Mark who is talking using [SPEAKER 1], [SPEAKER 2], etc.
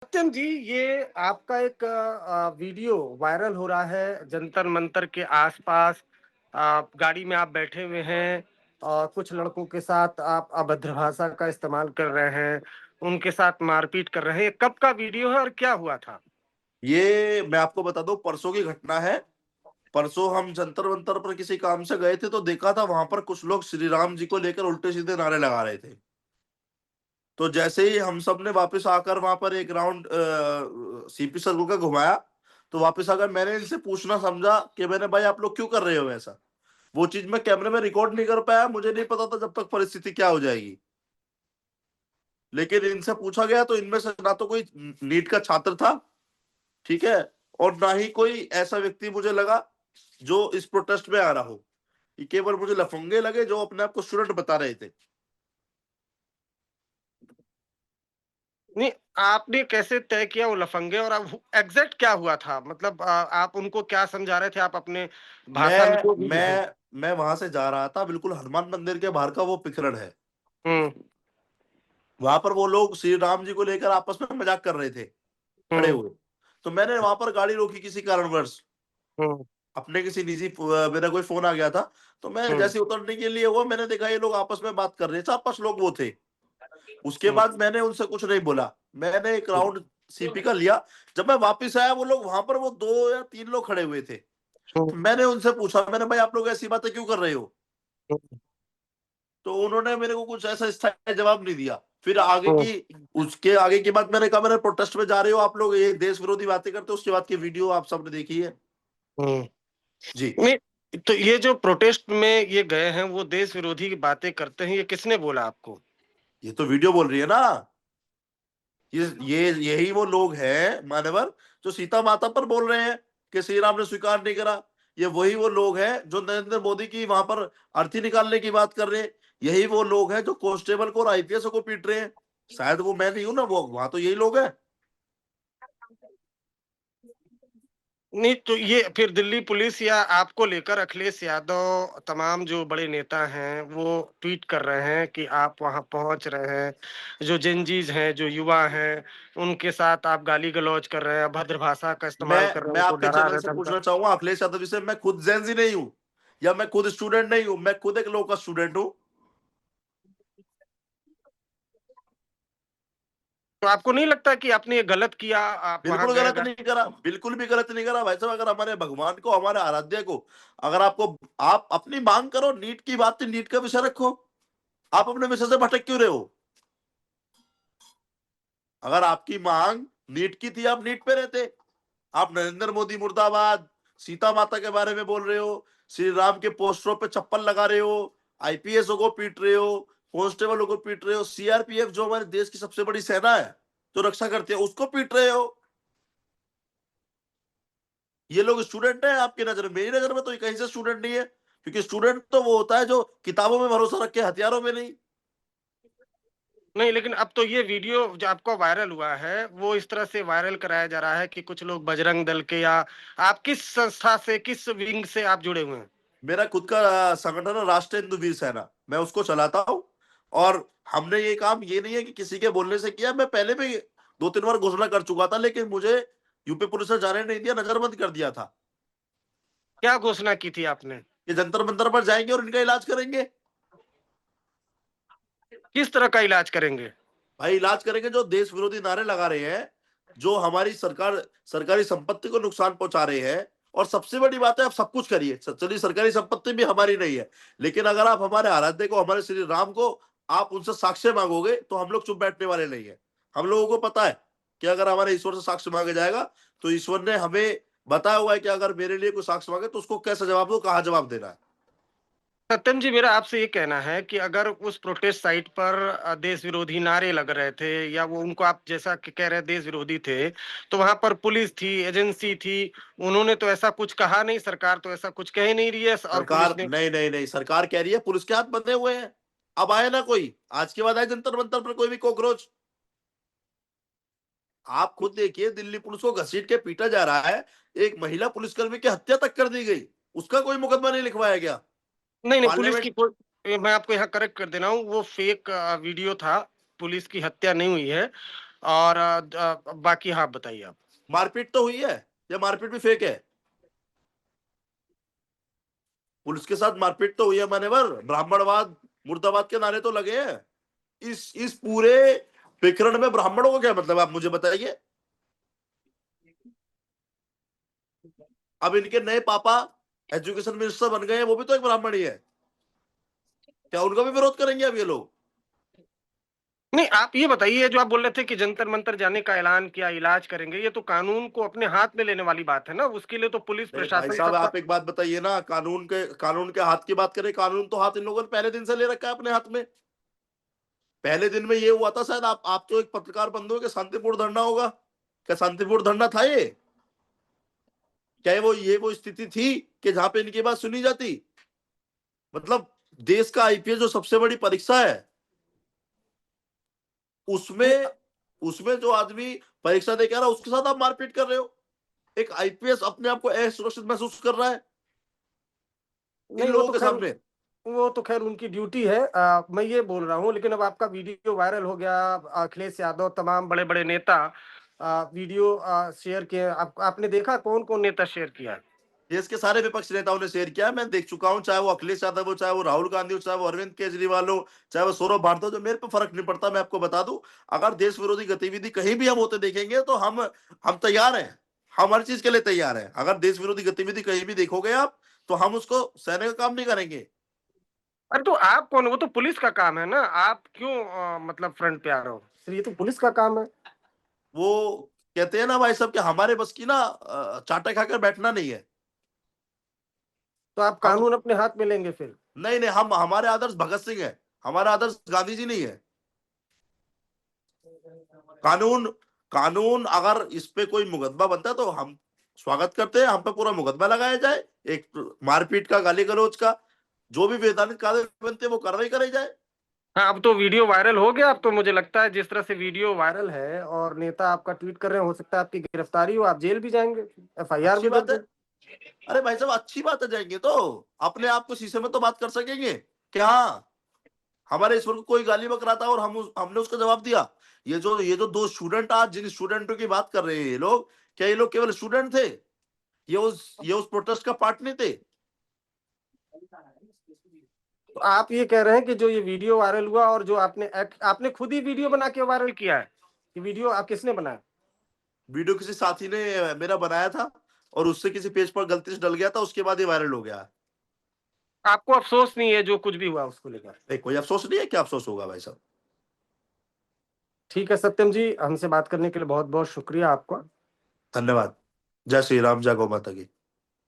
[SPEAKER 1] सत्यम जी, ये आपका एक वीडियो वायरल हो रहा है जंतर मंतर के आसपास। गाड़ी में आप बैठे हुए हैं और कुछ लड़कों के साथ आप अभद्र भाषा का इस्तेमाल कर रहे हैं, उनके साथ मारपीट कर रहे हैं। ये कब का वीडियो है और क्या हुआ था?
[SPEAKER 2] ये मैं आपको बता दूं, परसों की घटना है। परसों हम जंतर मंतर पर किसी काम से गए थे तो देखा था वहां पर कुछ लोग श्री राम जी को लेकर उल्टे सीधे नारे लगा रहे थे। तो जैसे ही हम सब ने वापस आकर वहां पर एक राउंड सीपी सर्कल का घुमाया, तो वापस आकर मैंने इनसे पूछना समझा कि मैंने भाई आप लोग क्यों कर रहे हो ऐसा। वो चीज मैं कैमरे में रिकॉर्ड नहीं कर पाया, मुझे नहीं पता था जब तक परिस्थिति क्या हो जाएगी। लेकिन इनसे पूछा गया तो इनमें से ना तो कोई नीट का छात्र था, ठीक है, और ना ही कोई ऐसा व्यक्ति मुझे लगा जो इस प्रोटेस्ट में आ रहा हो। ये केवल मुझे लफंगे लगे जो अपने आप को स्टूडेंट बता रहे थे।
[SPEAKER 1] नहीं, आपने कैसे तय किया वो लफंगे, और अब एग्जैक्ट क्या हुआ था? मतलब आप उनको क्या समझा रहे थे? आप अपने भाषा में
[SPEAKER 2] मैं
[SPEAKER 1] जो भी है।
[SPEAKER 2] मैं मैं वहां से जा रहा था, बिल्कुल हनुमान मंदिर के बाहर का वो पिकरण है।
[SPEAKER 1] हुँ,
[SPEAKER 2] वहां पर वो लोग श्री राम जी को लेकर आपस में मजाक कर रहे थे, खड़े
[SPEAKER 1] हुँ,
[SPEAKER 2] हुए। तो मैंने वहां पर गाड़ी रोकी किसी कारणवश।
[SPEAKER 1] हुँ,
[SPEAKER 2] अपने किसी निजी मेरा कोई फोन आ गया था। तो मैं
[SPEAKER 1] हुँ,
[SPEAKER 2] जैसे उतरने के लिए हुआ, मैंने देखा ये लोग आपस में बात कर रहे थे, 4-5 लोग वो थे। उसके
[SPEAKER 1] हुँ,
[SPEAKER 2] बाद मैंने उनसे कुछ नहीं बोला, मैंने एक राउंड सीपी का लिया। जब मैं वापस आया, वो लोग वहां पर वो 2 या 3 लोग खड़े हुए थे।
[SPEAKER 1] हुँ,
[SPEAKER 2] तो मैंने उनसे पूछा, मैंने भाई आप लोग ऐसी बातें क्यों कर रहे हो।
[SPEAKER 1] हुँ,
[SPEAKER 2] तो उन्होंने मेरे को कुछ ऐसा स्थायी जवाब नहीं दिया। फिर आगे
[SPEAKER 1] हुँ,
[SPEAKER 2] की उसके आगे की बात मैंने कहा, मैंने प्रोटेस्ट में जा रहे हो आप लोग, ये देश विरोधी बातें करते हो। उसके बाद की वीडियो आप सबने देखी है।
[SPEAKER 1] हुँ।
[SPEAKER 2] जी।
[SPEAKER 1] नहीं, तो ये जो प्रोटेस्ट में ये गए हैं, वो देश विरोधी की बातें करते हैं, ये किसने बोला आपको?
[SPEAKER 2] ये तो वीडियो बोल रही है ना। ये यही वो लोग हैं मान्यवर, जो सीता माता पर बोल रहे हैं कि श्री राम ने स्वीकार नहीं करा। ये वही वो लोग हैं जो नरेंद्र मोदी की वहां पर अर्थी निकालने की बात कर रहे हैं। यही वो लोग हैं जो कांस्टेबल को और आईपीएस को पीट रहे हैं। शायद वो मैं नहीं हूं ना, वो वहां तो यही लोग हैं।
[SPEAKER 1] नहीं, तो ये फिर दिल्ली पुलिस या आपको लेकर अखिलेश यादव, तमाम जो बड़े नेता हैं, वो ट्वीट कर रहे हैं कि आप वहाँ पहुँच रहे हैं। जो जेनज़ीज़ हैं, जो युवा हैं, उनके साथ आप गाली-गलौज कर रहे हैं, अभद्र भाषा का इस्तेमाल कर रहे हैं,
[SPEAKER 2] मैं
[SPEAKER 1] उनको
[SPEAKER 2] आपके
[SPEAKER 1] डरा
[SPEAKER 2] चैनल
[SPEAKER 1] रहे,
[SPEAKER 2] से
[SPEAKER 1] धमका।
[SPEAKER 2] पूछना चाहूंगा अखिलेश यादव जी से, मैं खुद जेंजी नहीं हूं, या मैं खुद स्टूडेंट नहीं हूं, मैं खुद एक लोग का स्टूडेंट हूं।
[SPEAKER 1] तो आपको नहीं लगता कि आपने ये गलत किया? आप वहाँ
[SPEAKER 2] बिल्कुल
[SPEAKER 1] गए
[SPEAKER 2] गलत नहीं करा, बिल्कुल भी गलत नहीं करा भाई साहब। अगर हमारे भगवान को, हमारे आराध्य को, अगर आपको, आप अपनी मांग करो, नीट की बात थी, नीट का विषय रखो। आप अपने विषय से भटक क्यों रहे हो। अगर आपकी मांग नीट की थी, आप नीट पे रहते। आप नरेंद्र मोदी मुर्दाबाद, सीता माता के बारे में बोल रहे हो, श्री राम के पोस्टरों पे चप्पल लगा रहे हो, आईपीएसओ को पीट रहे हो, कांस्टेबलों को पीट रहे हो, सीआरपीएफ जो हमारे देश की सबसे बड़ी सेना है, जो रक्षा करती है, उसको पीट रहे हो। ये लोग स्टूडेंट हैं आपकी नजर में? मेरी नजर में तो ये कहीं से स्टूडेंट नहीं है, क्योंकि स्टूडेंट तो वो होता है जो किताबों में भरोसा रखे, हथियारों में नहीं।
[SPEAKER 1] नहीं, लेकिन अब तो ये वीडियो जो आपका वायरल हुआ है, वो इस तरह से वायरल कराया जा रहा है कि कुछ लोग बजरंग दल के, या आप किस संस्था से, किस विंग से आप जुड़े हुए हैं?
[SPEAKER 2] मेरा खुद का संगठन है, राष्ट्रीय हिंदू वीर सेना, मैं उसको चलाता हूँ। और हमने ये काम, ये नहीं है कि किसी के बोलने से किया, मैं पहले भी 2-3 बार घोषणा कर चुका था, लेकिन मुझे यूपी पुलिस ने जाने नहीं दिया, नजरबंद कर दिया था
[SPEAKER 1] क्या घोषणा की थी आपने?
[SPEAKER 2] कि जंतर मंतर पर जाएंगे और इनका इलाज करेंगे।
[SPEAKER 1] किस तरह का इलाज करेंगे?
[SPEAKER 2] भाई इलाज करेंगे जो देश विरोधी नारे लगा रहे हैं, जो हमारी सरकारी संपत्ति को नुकसान पहुंचा रहे हैं। और सबसे बड़ी बात है, आप सब कुछ करिए, चलिए सरकारी संपत्ति भी हमारी नहीं है, लेकिन अगर आप हमारे आराध्य को, हमारे श्री राम को, आप उनसे साक्ष्य मांगोगे, तो हम लोग चुप बैठने वाले नहीं है। हम लोगों को पता है कि अगर हमारे ईश्वर से साक्ष्य मांगा जाएगा, तो ईश्वर ने हमें बताया हुआ है कि अगर मेरे लिए कोई साक्ष्य मांगे तो उसको कैसे जवाब दो, कहाँ जवाब देना है।
[SPEAKER 1] सत्यम जी, मेरा आपसे ये कहना है कि अगर उस प्रोटेस्ट साइट पर देश विरोधी नारे लग रहे थे, या वो उनको आप जैसा कि कह रहे देश विरोधी थे, तो वहां पर पुलिस थी, एजेंसी थी, उन्होंने तो ऐसा कुछ कहा नहीं, सरकार तो ऐसा कुछ कह ही नहीं रही है, और
[SPEAKER 2] सरकार
[SPEAKER 1] पुलिस ने।
[SPEAKER 2] नहीं, नहीं, नहीं, सरकार कह रही है पुलिस के हाथ बंधे हुए हैं। अब आए ना कोई, आज के बाद आए जंतर मंतर पर कोई भी कॉकरोच। आप खुद देखिए, दिल्ली पुलिस को घसीट के पीटा जा रहा है, एक महिला पुलिसकर्मी की हत्या तक कर दी गई, उसका कोई मुकदमा नहीं लिखवाया गया।
[SPEAKER 1] नहीं, नहीं, पुलिस
[SPEAKER 2] पार्लियामेंट,
[SPEAKER 1] की कोई, मैं आपको यहाँ करेक्ट कर दे रहा हूँ, वो फेक वीडियो था, पुलिस की हत्या नहीं हुई है। और बाकी हाँ बताइए आप।
[SPEAKER 2] मारपीट तो हुई है, या मारपीट भी फेक है? पुलिस के साथ मारपीट तो हुई है, मान्यवर। ब्राह्मणवाद मुर्दाबाद के नारे तो लगे हैं। इस पूरे विकर्ण में ब्राह्मणों को क्या मतलब, आप मुझे बताइए। अब इनके नए पापा एजुकेशन मिनिस्टर बन गए हैं, वो भी तो एक ब्राह्मण ही है। क्या उनका भी विरोध करेंगे अब ये लोग?
[SPEAKER 1] नहीं, आप ये बताइए, जो आप बोल रहे थे कि जंतर मंतर जाने का ऐलान किया, इलाज करेंगे, ये तो कानून को अपने हाथ में लेने वाली बात है ना, उसके लिए तो पुलिस
[SPEAKER 2] नहीं भाई
[SPEAKER 1] प्रशासन
[SPEAKER 2] साहब,
[SPEAKER 1] सबका।
[SPEAKER 2] आप एक बात बताइए ना, कानून के हाथ की बात करें, कानून तो हाथ इन लोगों ने पहले दिन से ले रखा है अपने हाथ में। पहले दिन में ये हुआ था शायद, आप तो एक पत्रकार बंधु हो, कि शांतिपूर्ण धरना होगा। क्या शांतिपूर्ण धरना था ये? क्या वो स्थिति थी कि जहां पे इनकी बात सुनी जाती? मतलब देश का आईपीएस जो सबसे बड़ी परीक्षा है,
[SPEAKER 1] नहीं,
[SPEAKER 2] उसमें उसमें जो आदमी परीक्षा दे के आ रहा है, उसके साथ आप मारपीट कर रहे हो। एक आईपीएस अपने आप को असुरक्षित महसूस कर रहा है इन
[SPEAKER 1] नहीं,
[SPEAKER 2] लोगों के सामने।
[SPEAKER 1] वो तो खैर उनकी ड्यूटी है। मैं ये बोल रहा हूँ, लेकिन अब आपका वीडियो वायरल हो गया, अखिलेश यादव, तमाम बड़े बड़े नेता वीडियो शेयर किए, आपने देखा कौन कौन नेता शेयर किया है?
[SPEAKER 2] देश के सारे विपक्ष नेताओं ने शेयर किया, मैं देख चुका हूं। चाहे वो अखिलेश यादव हो, चाहे वो राहुल गांधी हो, चाहे वो अरविंद केजरीवाल हो, चाहे वो सौरभ भारती हो, जो मेरे पे फर्क नहीं पड़ता। मैं आपको बता दूं, अगर देश विरोधी गतिविधि कहीं भी हम होते देखेंगे तो हम तैयार हैं। हम हर चीज के लिए तैयार हैं। अगर देश विरोधी गतिविधि कहीं भी देखोगे आप, तो हम उसको सहने का काम नहीं करेंगे।
[SPEAKER 1] अरे तो आप कौन, वो तो पुलिस का काम है ना, आप क्यों मतलब फ्रंट पे आ रहे हो? सर, ये तो पुलिस का काम है।
[SPEAKER 2] वो कहते हैं ना भाई साहब, कि हमारे बस की ना चाटा खाकर बैठना नहीं है।
[SPEAKER 1] तो आप
[SPEAKER 2] हम
[SPEAKER 1] कानून अपने हाथ में लेंगे फिर?
[SPEAKER 2] नहीं नहीं, हम हमारे आदर्श भगत सिंह है, हमारा आदर्श गांधी जी नहीं है। कानून कानून अगर इस पे कोई मुकदमा बनता है, तो हम स्वागत करते हैं। हम पे पूरा मुकदमा लगाया जाए, एक मारपीट का, गाली गलौज का, जो भी वैधानिक कार्य बनते हैं वो कार्रवाई कराई जाए।
[SPEAKER 1] हाँ, अब तो वीडियो वायरल हो गया। अब तो मुझे लगता है जिस तरह से वीडियो वायरल है और नेता आपका ट्वीट कर रहे हैं, हो सकता है आपकी गिरफ्तारी हो, आप जेल भी जाएंगे, एफआईआर
[SPEAKER 2] अच्छी
[SPEAKER 1] भी
[SPEAKER 2] बात
[SPEAKER 1] दर्ज
[SPEAKER 2] है।
[SPEAKER 1] हो।
[SPEAKER 2] अरे भाई साहब, अच्छी बात है, जाएंगे तो अपने आप को शीशे में तो बात कर सकेंगे कि हाँ, हमारे ईश्वर को कोई गाली बक रहा था और हमने उसका जवाब दिया। ये जो दो स्टूडेंट, आज जिन स्टूडेंटों की बात कर रहे हैं ये लोग, क्या ये लोग केवल स्टूडेंट थे? ये उस प्रोटेस्ट का पार्ट नहीं थे?
[SPEAKER 1] तो आप ये कह रहे हैं कि जो ये वीडियो वायरल हुआ, और जो आपने खुद ही वीडियो बना के वायरल किया है, ये वीडियो आप किसने बनाया?
[SPEAKER 2] वीडियो किसी साथी ने मेरा बनाया था, और उससे किसी पेज पर गलती से डल गया था, उसके बाद ये वायरल हो गया।
[SPEAKER 1] आपको अफसोस नहीं है जो कुछ भी हुआ उसको लेकर?
[SPEAKER 2] नहीं, कोई अफसोस नहीं है। क्या अफसोस होगा भाई साहब?
[SPEAKER 1] ठीक है सत्यम जी, हमसे बात करने के लिए बहुत बहुत शुक्रिया आपका।
[SPEAKER 2] धन्यवाद। जय श्री राम, जय गौ माता की।